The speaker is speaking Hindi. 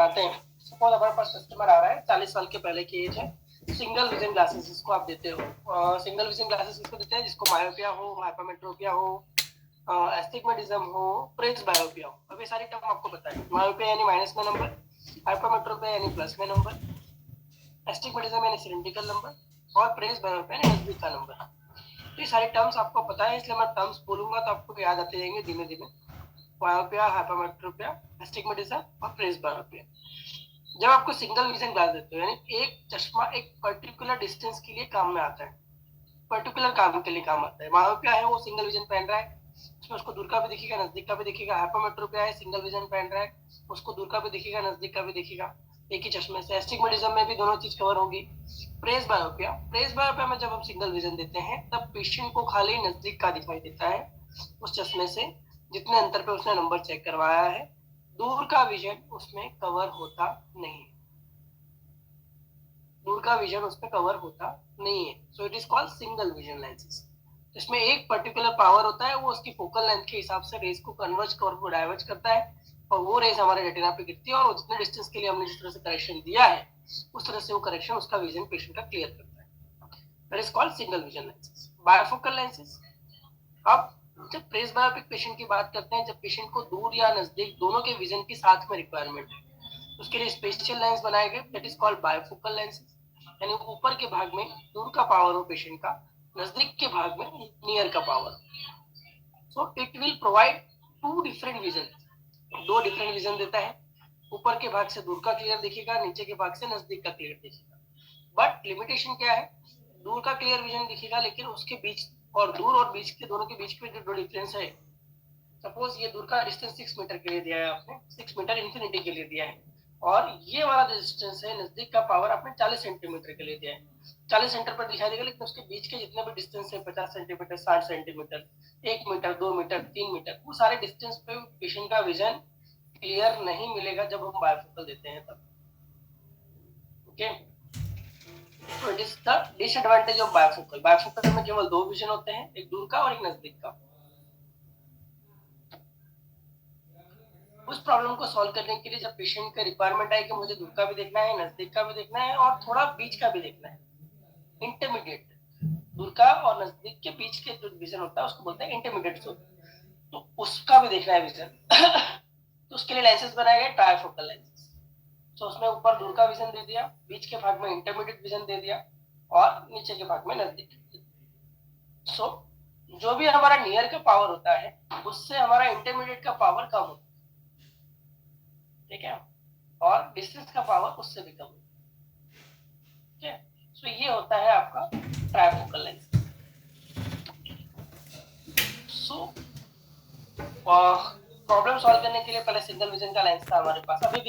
बनाते हैं। सपोज हमारे पास कस्टमर आ रहा है, 40 साल के पहले की एज है, सिंगल विजन ग्लासेस इसको आप देते हो। सिंगल विजन ग्लासेस इसको देते हैं जिसको मायोपिया हो, हाइपरमेट्रोपिया हो, एस्टिग्मेटिज्म हो, प्रेस बायोपिया हो। अब ये सारी टर्म आपको पता है। मायोपिया यानी माइनस में नंबर, हाइपरमेट्रोपिया यानी प्लस में नंबर, एस्टिग्मेटिज्म यानी सिलिंड्रिकल नंबर और प्रेस बायोपिया यानी नजदीक का नंबर। तो ये सारे टर्म्स आपको पता है, इसलिए मैं टर्म्स बोलूंगा तो आपको याद आते जाएंगे धीमे धीमे। मायोपिया, हाइपरमेट्रोपिया, एस्टिग्मेटिज्म और प्रेस बायोपिया। जब आपको सिंगल विजन ग्लास देते हो यानी एक चश्मा एक पर्टिकुलर डिस्टेंस के लिए काम में आता है, पर्टिकुलर काम के लिए काम आता है। मायोपिया है वो सिंगल विजन पहन रहा है, उसमें उसको दूर का भी दिखेगा, नजदीक का भी दिखेगा। हाइपरमेट्रोपिया है, सिंगल विजन पहन रहा है, उसको दूर का भी दिखेगा, नजदीक का भी दिखेगा, एक ही चश्मे से। एस्टिग्मेटिज्म में भी दोनों चीज कवर होगी। प्रेस बायोपिया में जब हम सिंगल विजन देते हैं तब पेशेंट को खाली नजदीक का दिखाई देता है उस चश्मे से, जितने अंतर पे उसने नंबर चेक करवाया है। दूर का विजन उसमें कवर होता नहीं, दूर का विजन उसमें कवर होता नहीं है। So it is called single vision lenses. इसमें एक पर्टिकुलर पावर होता है, वो उसकी फोकल लेंथ के हिसाब से रेस को कन्वर्ज और डाइवर्ज करता है, और वो रेस हमारे रेटिना पे गिरती है, और जितने डिस्टेंस के लिए हमने जिस तरह से करेक्शन दिया है उस तरह से वो करेक्शन उसका विजन पेशेंट का क्लियर करता है। That is called single vision lenses. बायोफोकल lenses, अब जब प्रेस बायोपिक पेशेंट की बात करते हैं, जब पेशेंट को दूर या नजदीक दोनों के विजन की साथ में रिक्वायरमेंट है, उसके लिए स्पेशल लेंस बनाए गए, दैट इज कॉल्ड बायोफोकल लेंसेज। यानी ऊपर के भाग में दूर का पावर हो पेशेंट का, नजदीक के भाग में नियर का power. So it will provide two different vision, दो डिफरेंट विजन देता है। ऊपर के भाग से दूर का क्लियर दिखेगा, नीचे के भाग से नजदीक का क्लियर दिखेगा। बट लिमिटेशन क्या है, दूर का क्लियर विजन दिखेगा लेकिन उसके बीच और दूर और बीच के दोनों के बीच में जो डिफरेंस है, सपोज ये दूर का डिस्टेंस 6 मीटर के लिए दिया है आपने, 6 मीटर इन्फिनिटी के लिए दिया है, और ये वाला जो डिस्टेंस है नजदीक का पावर आपने 40 सेंटीमीटर के लिए दिया है। 40 सेंटर पर दिखाई देगा, लेकिन उसके बीच के जितने भी डिस्टेंस है 50 centimetre, 60 centimetre, 1 metre, 2 metre, 3 metre, वो सारे डिस्टेंस पे पेशेंट का विजन क्लियर नहीं मिलेगा जब हम बायोफोकल देते हैं तब। ओके, तो it is the disadvantage of बायोफोकल। बायोफोकल में केवल दो विजन होते हैं, एक दूर का और एक नजदीक का। उस प्रॉब्लम को सॉल्व करने के लिए जब पेशेंट का रिक्वायरमेंट आए कि मुझे दूर का भी देखना है, नजदीक का भी देखना है और थोड़ा बीच का भी देखना है, इंटरमीडिएट, दूर का और नजदीक के बीच के जो विजन होता है उसको बोलते हैं इंटरमीडिएट जोन, तो उसका भी देखना है विजन तो उसके लिए लेंसेज बनाए गए, ट्राइफोकल लेंसेज। तो उसमें ऊपर दूर का विजन दे दिया, बीच के भाग में इंटरमीडिएट विजन दे दिया और नीचे के भाग में नजदीक। सो जो भी हमारा नियर का पावर होता है उससे हमारा इंटरमीडिएट का पावर कम होता है, ठीक है, और डिस्टेंस का पावर उससे भी कम, ठीक है। सो ये होता है आपका trifocal lens. So problem solve करने के लिए पहले सिंगल विजन का लेंस था हमारे पास, अभी भी